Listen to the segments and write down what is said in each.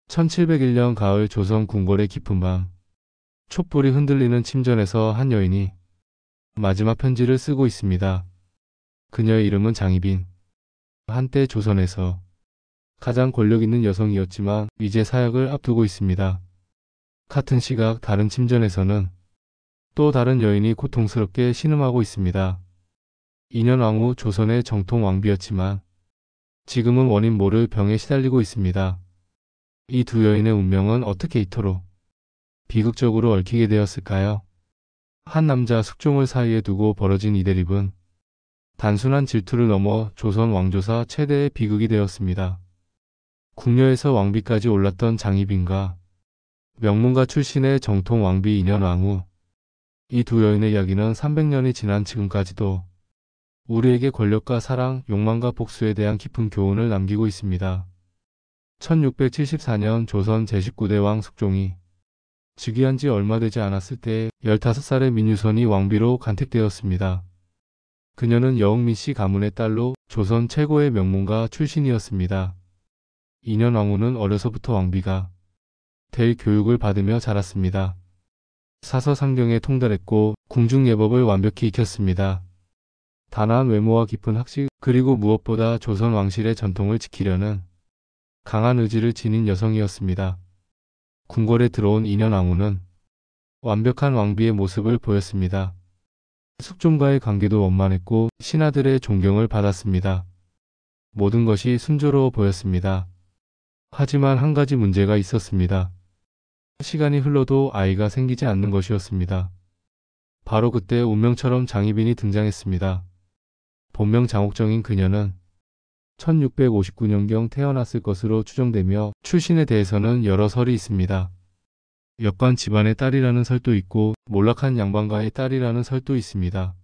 1701년 가을 조선 궁궐의 깊은 밤, 촛불이 흔들리는 침전에서 한 여인이 마지막 편지를 쓰고 있습니다. 그녀의 이름은 장희빈. 한때 조선에서 가장 권력 있는 여성이었지만 이제 사역을 앞두고 있습니다. 같은 시각 다른 침전에서는 또 다른 여인이 고통스럽게 신음하고 있습니다. 2년 왕후 조선의 정통 왕비였지만 지금은 원인 모를 병에 시달리고 있습니다. 이 두 여인의 운명은 어떻게 이토록 비극적으로 얽히게 되었을까요? 한 남자 숙종을 사이에 두고 벌어진 이 대립은 단순한 질투를 넘어 조선 왕조사 최대의 비극이 되었습니다. 궁녀에서 왕비까지 올랐던 장희빈과 명문가 출신의 정통 왕비 2년 왕후, 이 두 여인의 이야기는 300년이 지난 지금까지도 우리에게 권력과 사랑, 욕망과 복수에 대한 깊은 교훈을 남기고 있습니다. 1674년 조선 제19대 왕 숙종이 즉위한 지 얼마 되지 않았을 때 15살의 민유선이 왕비로 간택되었습니다. 그녀는 여흥민씨 가문의 딸로 조선 최고의 명문가 출신이었습니다. 2년 왕후는 어려서부터 왕비가 될 교육을 받으며 자랐습니다. 사서상경에 통달했고 궁중예법을 완벽히 익혔습니다. 단아한 외모와 깊은 학식, 그리고 무엇보다 조선 왕실의 전통을 지키려는 강한 의지를 지닌 여성이었습니다. 궁궐에 들어온 2년 왕후는 완벽한 왕비의 모습을 보였습니다. 숙종과의 관계도 원만했고 신하들의 존경을 받았습니다. 모든 것이 순조로워 보였습니다. 하지만 한 가지 문제가 있었습니다. 시간이 흘러도 아이가 생기지 않는 것이었습니다. 바로 그때 운명처럼 장희빈이 등장했습니다. 본명 장옥정인 그녀는 1659년경 태어났을 것으로 추정되며 출신에 대해서는 여러 설이 있습니다. 역관 집안의 딸이라는 설도 있고 몰락한 양반가의 딸이라는 설도 있습니다.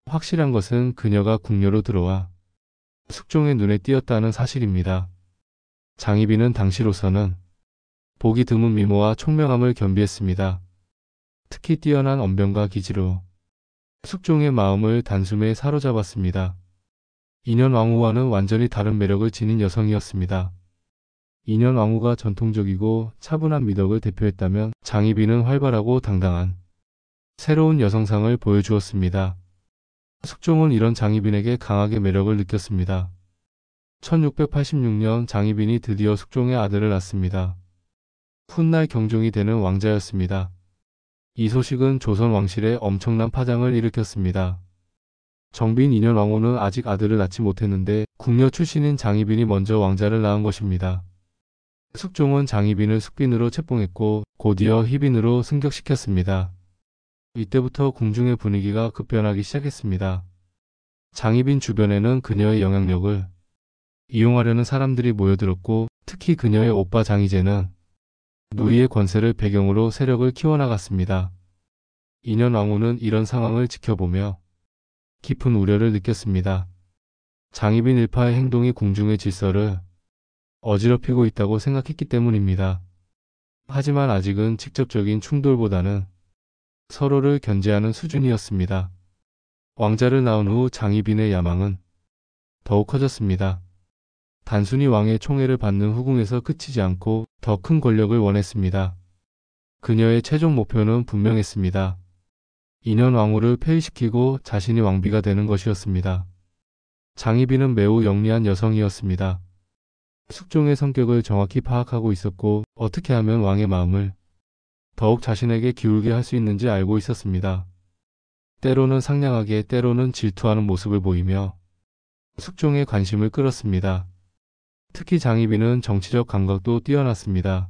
확실한 것은 그녀가 궁녀로 들어와 숙종의 눈에 띄었다는 사실입니다. 장희빈은 당시로서는 보기 드문 미모와 총명함을 겸비했습니다. 특히 뛰어난 언변과 기지로 숙종의 마음을 단숨에 사로잡았습니다. 2년 왕후와는 완전히 다른 매력을 지닌 여성이었습니다. 2년 왕후가 전통적이고 차분한 미덕을 대표했다면 장희빈은 활발하고 당당한 새로운 여성상을 보여주었습니다. 숙종은 이런 장희빈에게 강하게 매력을 느꼈습니다. 1686년 장희빈이 드디어 숙종의 아들을 낳습니다. 훗날 경종이 되는 왕자였습니다. 이 소식은 조선 왕실에 엄청난 파장을 일으켰습니다. 정빈 2년 왕후는 아직 아들을 낳지 못했는데 궁녀 출신인 장희빈이 먼저 왕자를 낳은 것입니다. 숙종은 장희빈을 숙빈으로 책봉했고 곧이어 희빈으로 승격시켰습니다. 이때부터 궁중의 분위기가 급변하기 시작했습니다. 장희빈 주변에는 그녀의 영향력을 이용하려는 사람들이 모여들었고 특히 그녀의 오빠 장희재는 누이의 권세를 배경으로 세력을 키워나갔습니다. 2년 왕후는 이런 상황을 지켜보며 깊은 우려를 느꼈습니다. 장희빈 일파의 행동이 궁중의 질서를 어지럽히고 있다고 생각했기 때문입니다. 하지만 아직은 직접적인 충돌보다는 서로를 견제하는 수준이었습니다. 왕자를 낳은 후 장희빈의 야망은 더욱 커졌습니다. 단순히 왕의 총애를 받는 후궁에서 그치지 않고 더 큰 권력을 원했습니다. 그녀의 최종 목표는 분명했습니다. 2년 왕후를 폐위시키고 자신이 왕비가 되는 것이었습니다. 장희빈은 매우 영리한 여성이었습니다. 숙종의 성격을 정확히 파악하고 있었고 어떻게 하면 왕의 마음을 더욱 자신에게 기울게 할 수 있는지 알고 있었습니다. 때로는 상냥하게 때로는 질투하는 모습을 보이며 숙종의 관심을 끌었습니다. 특히 장희빈은 정치적 감각도 뛰어났습니다.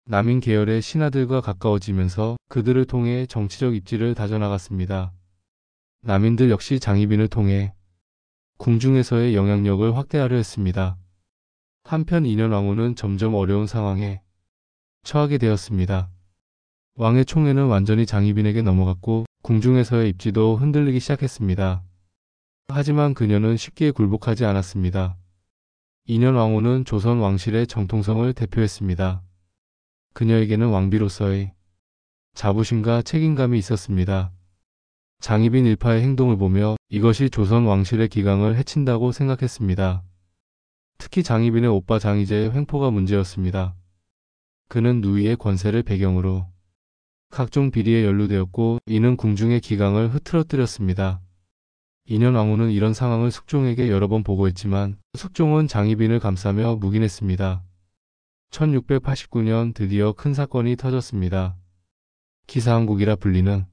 남인 계열의 신하들과 가까워지면서 그들을 통해 정치적 입지를 다져나갔습니다. 남인들 역시 장희빈을 통해 궁중에서의 영향력을 확대하려 했습니다. 한편 2년 왕후는 점점 어려운 상황에 처하게 되었습니다. 왕의 총애는 완전히 장희빈에게 넘어갔고 궁중에서의 입지도 흔들리기 시작했습니다. 하지만 그녀는 쉽게 굴복하지 않았습니다. 2년 왕후는 조선 왕실의 정통성을 대표했습니다. 그녀에게는 왕비로서의 자부심과 책임감이 있었습니다. 장희빈 일파의 행동을 보며 이것이 조선 왕실의 기강을 해친다고 생각했습니다. 특히 장희빈의 오빠 장희재의 횡포가 문제였습니다. 그는 누이의 권세를 배경으로 각종 비리에 연루되었고 이는 궁중의 기강을 흐트러뜨렸습니다. 인현왕후는 이런 상황을 숙종에게 여러 번 보고했지만 숙종은 장희빈을 감싸며 묵인했습니다. 1689년 드디어 큰 사건이 터졌습니다. 기사한국이라 불리는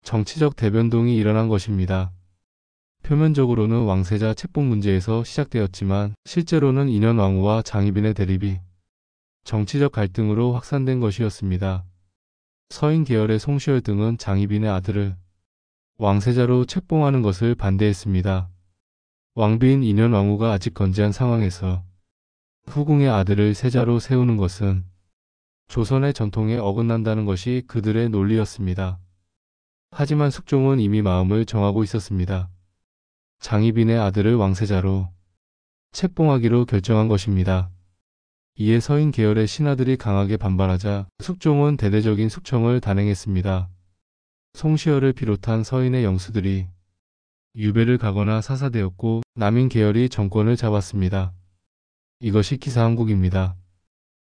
정치적 대변동이 일어난 것입니다. 표면적으로는 왕세자 책봉 문제에서 시작되었지만 실제로는 인현왕후와 장희빈의 대립이 정치적 갈등으로 확산된 것이었습니다. 서인 계열의 송시열 등은 장희빈의 아들을 왕세자로 책봉하는 것을 반대했습니다. 왕비인 인현왕후가 아직 건재한 상황에서 후궁의 아들을 세자로 세우는 것은 조선의 전통에 어긋난다는 것이 그들의 논리였습니다. 하지만 숙종은 이미 마음을 정하고 있었습니다. 장희빈의 아들을 왕세자로 책봉하기로 결정한 것입니다. 이에 서인 계열의 신하들이 강하게 반발하자 숙종은 대대적인 숙청을 단행했습니다. 송시열을 비롯한 서인의 영수들이 유배를 가거나 사사되었고 남인 계열이 정권을 잡았습니다. 이것이 기사한국입니다.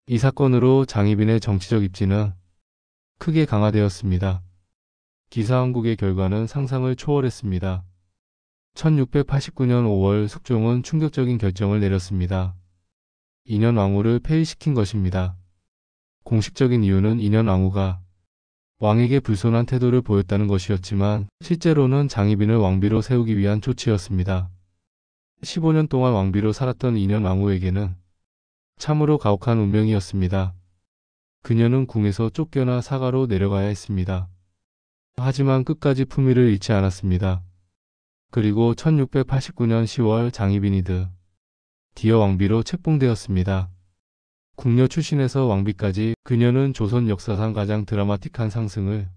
이 사건으로 장희빈의 정치적 입지는 크게 강화되었습니다. 기사한국의 결과는 상상을 초월했습니다. 1689년 5월 숙종은 충격적인 결정을 내렸습니다. 인현왕후를 폐위시킨 것입니다. 공식적인 이유는 인현왕후가 왕에게 불손한 태도를 보였다는 것이었지만 실제로는 장희빈을 왕비로 세우기 위한 조치였습니다. 15년 동안 왕비로 살았던 인현왕후에게는 참으로 가혹한 운명이었습니다. 그녀는 궁에서 쫓겨나 사가로 내려가야 했습니다. 하지만 끝까지 품위를 잃지 않았습니다. 그리고 1689년 10월 장희빈이 드디어 왕비로 책봉되었습니다. 궁녀 출신에서 왕비까지 그녀는 조선 역사상 가장 드라마틱한 상승을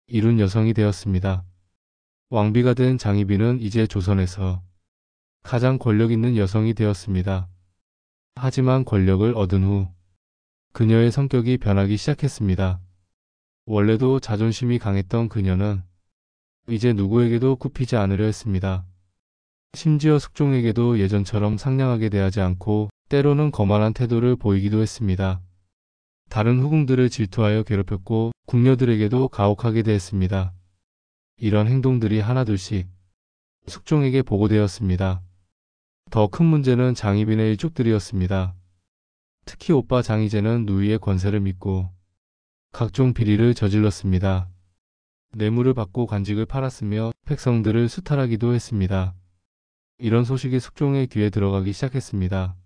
이룬 여성이 되었습니다. 왕비가 된 장희빈은 이제 조선에서 가장 권력 있는 여성이 되었습니다. 하지만 권력을 얻은 후 그녀의 성격이 변하기 시작했습니다. 원래도 자존심이 강했던 그녀는 이제 누구에게도 굽히지 않으려 했습니다. 심지어 숙종에게도 예전처럼 상냥하게 대하지 않고 때로는 거만한 태도를 보이기도 했습니다. 다른 후궁들을 질투하여 괴롭혔고 궁녀들에게도 가혹하게 대했습니다. 이런 행동들이 하나둘씩 숙종에게 보고되었습니다. 더 큰 문제는 장희빈의 일족들이었습니다. 특히 오빠 장희재는 누이의 권세를 믿고 각종 비리를 저질렀습니다. 뇌물을 받고 관직을 팔았으며 백성들을 수탈하기도 했습니다. 이런 소식이 숙종의 귀에 들어가기 시작했습니다.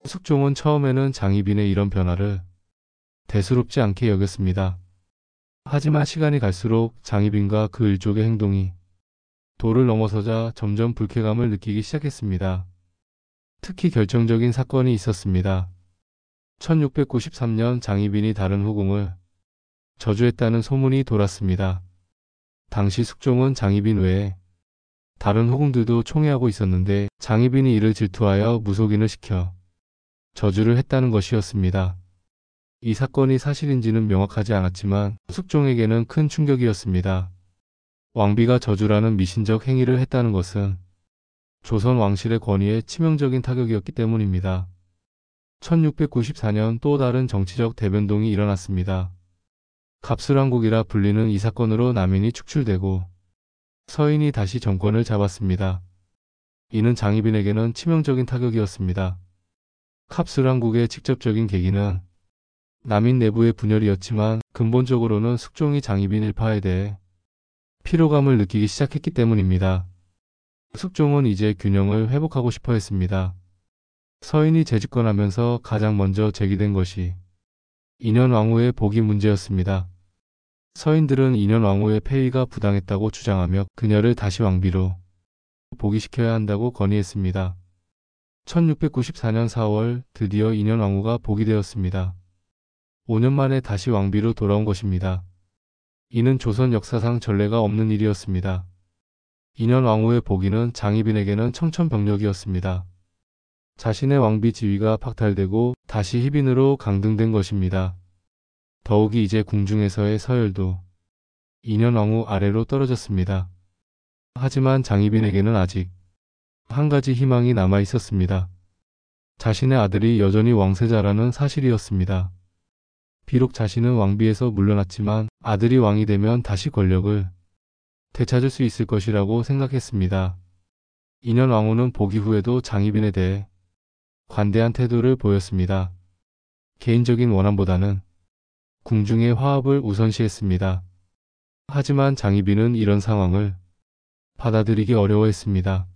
숙종은 처음에는 장희빈의 이런 변화를 대수롭지 않게 여겼습니다. 하지만 시간이 갈수록 장희빈과 그 일족의 행동이 도를 넘어서자 점점 불쾌감을 느끼기 시작했습니다. 특히 결정적인 사건이 있었습니다. 1693년 장희빈이 다른 후궁을 저주했다는 소문이 돌았습니다. 당시 숙종은 장희빈 외에 다른 후궁들도 총애하고 있었는데 장희빈이 이를 질투하여 무속인을 시켜 저주를 했다는 것이었습니다. 이 사건이 사실인지는 명확하지 않았지만 숙종에게는 큰 충격이었습니다. 왕비가 저주라는 미신적 행위를 했다는 것은 조선 왕실의 권위에 치명적인 타격이었기 때문입니다. 1694년 또 다른 정치적 대변동이 일어났습니다. 갑술왕국이라 불리는 이 사건으로 남인이 축출되고 서인이 다시 정권을 잡았습니다. 이는 장희빈에게는 치명적인 타격이었습니다. 갑술왕국의 직접적인 계기는 남인 내부의 분열이었지만 근본적으로는 숙종이 장희빈 일파에 대해 피로감을 느끼기 시작했기 때문입니다. 숙종은 이제 균형을 회복하고 싶어 했습니다. 서인이 재집권하면서 가장 먼저 제기된 것이 인현왕후의 복위 문제였습니다. 서인들은 인현왕후의 폐위가 부당했다고 주장하며 그녀를 다시 왕비로 복위시켜야 한다고 건의했습니다. 1694년 4월 드디어 인현왕후가 복위되었습니다. 5년 만에 다시 왕비로 돌아온 것입니다. 이는 조선 역사상 전례가 없는 일이었습니다. 인현왕후의 복위는 장희빈에게는 청천벽력이었습니다. 자신의 왕비 지위가 박탈되고 다시 희빈으로 강등된 것입니다. 더욱이 이제 궁중에서의 서열도 인현왕후 아래로 떨어졌습니다. 하지만 장희빈에게는 아직 한 가지 희망이 남아 있었습니다. 자신의 아들이 여전히 왕세자라는 사실이었습니다. 비록 자신은 왕비에서 물러났지만 아들이 왕이 되면 다시 권력을 되찾을 수 있을 것이라고 생각했습니다. 인현 왕후는 복위 후에도 장희빈에 대해 관대한 태도를 보였습니다. 개인적인 원함보다는 궁중의 화합을 우선시했습니다. 하지만 장희빈은 이런 상황을 받아들이기 어려워했습니다.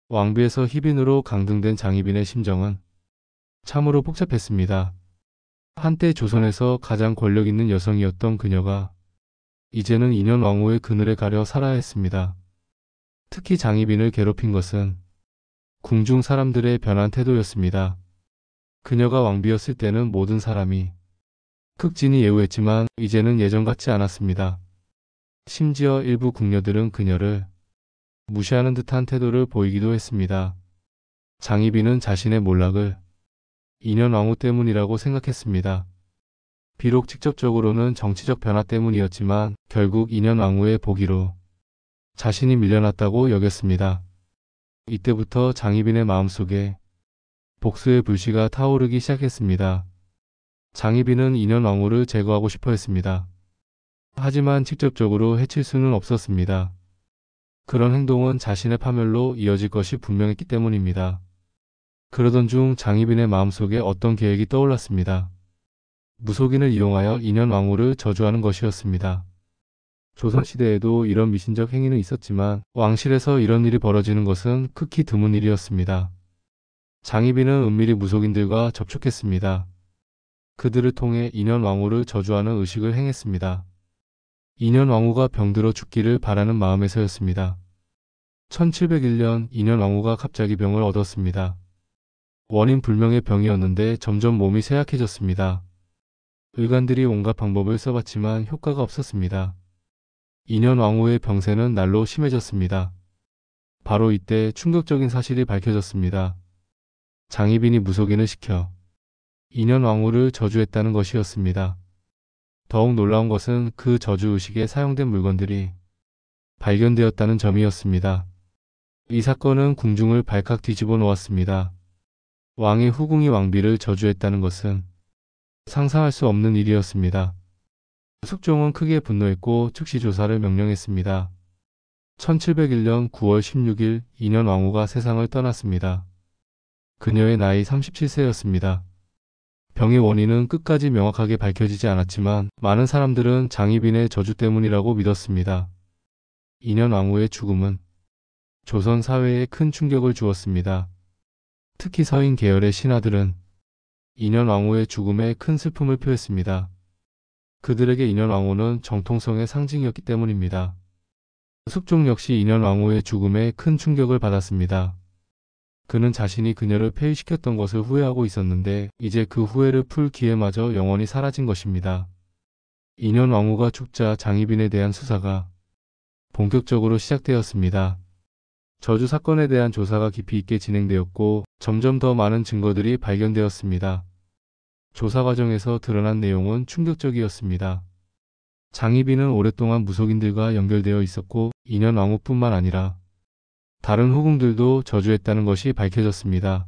왕비에서 희빈으로 강등된 장희빈의 심정은 참으로 복잡했습니다. 한때 조선에서 가장 권력 있는 여성이었던 그녀가 이제는 인현 왕후의 그늘에 가려 살아야 했습니다. 특히 장희빈을 괴롭힌 것은 궁중 사람들의 변한 태도였습니다. 그녀가 왕비였을 때는 모든 사람이 극진히 예우했지만 이제는 예전 같지 않았습니다. 심지어 일부 궁녀들은 그녀를 무시하는 듯한 태도를 보이기도 했습니다. 장희빈은 자신의 몰락을 인현 왕후 때문이라고 생각했습니다. 비록 직접적으로는 정치적 변화 때문이었지만 결국 인현 왕후의 복위로 자신이 밀려났다고 여겼습니다. 이때부터 장희빈의 마음속에 복수의 불씨가 타오르기 시작했습니다. 장희빈은 인현 왕후를 제거하고 싶어 했습니다. 하지만 직접적으로 해칠 수는 없었습니다. 그런 행동은 자신의 파멸로 이어질 것이 분명했기 때문입니다. 그러던 중 장희빈의 마음속에 어떤 계획이 떠올랐습니다. 무속인을 이용하여 인현 왕후를 저주하는 것이었습니다. 조선시대에도 이런 미신적 행위는 있었지만 왕실에서 이런 일이 벌어지는 것은 극히 드문 일이었습니다. 장희빈은 은밀히 무속인들과 접촉했습니다. 그들을 통해 인현 왕후를 저주하는 의식을 행했습니다. 인현 왕후가 병들어 죽기를 바라는 마음에서였습니다. 1701년 인현 왕후가 갑자기 병을 얻었습니다. 원인 불명의 병이었는데 점점 몸이 쇠약해졌습니다. 의관들이 온갖 방법을 써봤지만 효과가 없었습니다. 인현 왕후의 병세는 날로 심해졌습니다. 바로 이때 충격적인 사실이 밝혀졌습니다. 장희빈이 무속인을 시켜 인현 왕후를 저주했다는 것이었습니다. 더욱 놀라운 것은 그 저주의식에 사용된 물건들이 발견되었다는 점이었습니다. 이 사건은 궁중을 발칵 뒤집어 놓았습니다. 왕의 후궁이 왕비를 저주했다는 것은 상상할 수 없는 일이었습니다. 숙종은 크게 분노했고 즉시 조사를 명령했습니다. 1701년 9월 16일 인현 왕후가 세상을 떠났습니다. 그녀의 나이 37세였습니다. 병의 원인은 끝까지 명확하게 밝혀지지 않았지만 많은 사람들은 장희빈의 저주 때문이라고 믿었습니다. 인현 왕후의 죽음은 조선 사회에 큰 충격을 주었습니다. 특히 서인 계열의 신하들은 인현 왕후의 죽음에 큰 슬픔을 표했습니다. 그들에게 인현 왕후는 정통성의 상징이었기 때문입니다. 숙종 역시 인현 왕후의 죽음에 큰 충격을 받았습니다. 그는 자신이 그녀를 폐위시켰던 것을 후회하고 있었는데 이제 그 후회를 풀 기회마저 영원히 사라진 것입니다. 인현 왕후가 죽자 장희빈에 대한 수사가 본격적으로 시작되었습니다. 저주 사건에 대한 조사가 깊이 있게 진행되었고 점점 더 많은 증거들이 발견되었습니다. 조사 과정에서 드러난 내용은 충격적이었습니다. 장희빈은 오랫동안 무속인들과 연결되어 있었고 인현 왕후뿐만 아니라 다른 후궁들도 저주했다는 것이 밝혀졌습니다.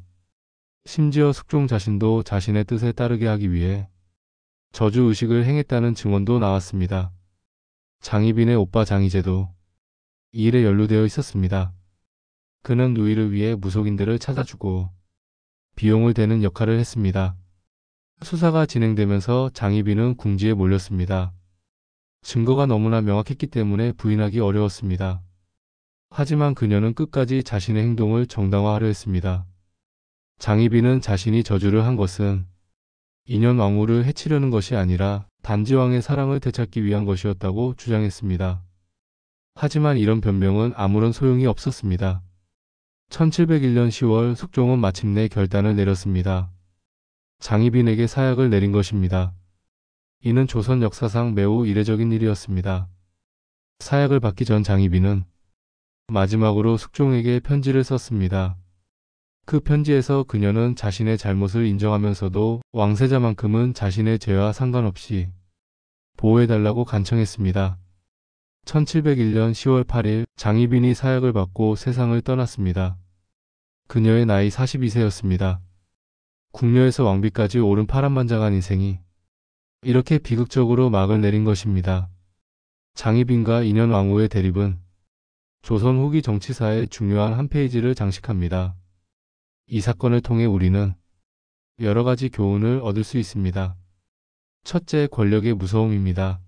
심지어 숙종 자신도 자신의 뜻에 따르게 하기 위해 저주의식을 행했다는 증언도 나왔습니다. 장희빈의 오빠 장희재도 이 일에 연루되어 있었습니다. 그는 누이를 위해 무속인들을 찾아주고 비용을 대는 역할을 했습니다. 수사가 진행되면서 장희빈은 궁지에 몰렸습니다. 증거가 너무나 명확했기 때문에 부인하기 어려웠습니다. 하지만 그녀는 끝까지 자신의 행동을 정당화하려 했습니다. 장희빈은 자신이 저주를 한 것은 인현 왕후를 해치려는 것이 아니라 단지 왕의 사랑을 되찾기 위한 것이었다고 주장했습니다. 하지만 이런 변명은 아무런 소용이 없었습니다. 1701년 10월 숙종은 마침내 결단을 내렸습니다. 장희빈에게 사약을 내린 것입니다. 이는 조선 역사상 매우 이례적인 일이었습니다. 사약을 받기 전 장희빈은 마지막으로 숙종에게 편지를 썼습니다. 그 편지에서 그녀는 자신의 잘못을 인정하면서도 왕세자만큼은 자신의 죄와 상관없이 보호해달라고 간청했습니다. 1701년 10월 8일 장희빈이 사약을 받고 세상을 떠났습니다. 그녀의 나이 42세였습니다. 궁녀에서 왕비까지 오른 파란만장한 인생이 이렇게 비극적으로 막을 내린 것입니다. 장희빈과 인현왕후의 대립은 조선 후기 정치사의 중요한 한 페이지를 장식합니다. 이 사건을 통해 우리는 여러 가지 교훈을 얻을 수 있습니다. 첫째, 권력의 무서움입니다.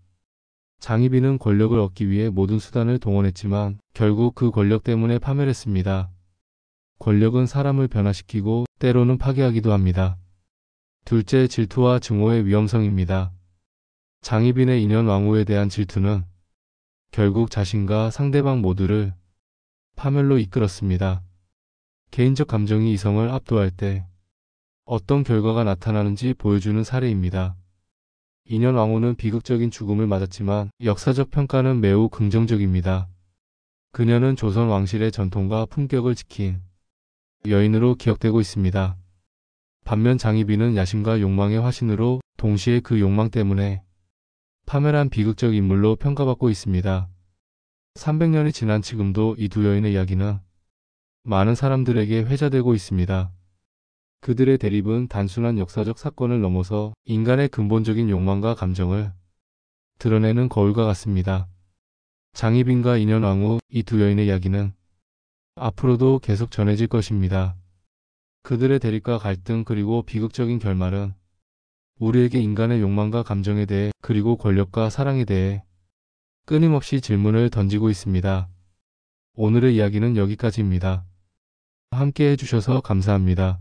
장희빈은 권력을 얻기 위해 모든 수단을 동원했지만 결국 그 권력 때문에 파멸했습니다. 권력은 사람을 변화시키고 때로는 파괴하기도 합니다. 둘째, 질투와 증오의 위험성입니다. 장희빈의 인현왕후에 대한 질투는 결국 자신과 상대방 모두를 파멸로 이끌었습니다. 개인적 감정이 이성을 압도할 때 어떤 결과가 나타나는지 보여주는 사례입니다. 인현왕후는 비극적인 죽음을 맞았지만 역사적 평가는 매우 긍정적입니다. 그녀는 조선 왕실의 전통과 품격을 지킨 여인으로 기억되고 있습니다. 반면 장희빈은 야심과 욕망의 화신으로 동시에 그 욕망 때문에 파멸한 비극적 인물로 평가받고 있습니다. 300년이 지난 지금도 이 두 여인의 이야기는 많은 사람들에게 회자되고 있습니다. 그들의 대립은 단순한 역사적 사건을 넘어서 인간의 근본적인 욕망과 감정을 드러내는 거울과 같습니다. 장희빈과 인현왕후, 이 두 여인의 이야기는 앞으로도 계속 전해질 것입니다. 그들의 대립과 갈등 그리고 비극적인 결말은 우리에게 인간의 욕망과 감정에 대해 그리고 권력과 사랑에 대해 끊임없이 질문을 던지고 있습니다. 오늘의 이야기는 여기까지입니다. 함께 해주셔서 감사합니다.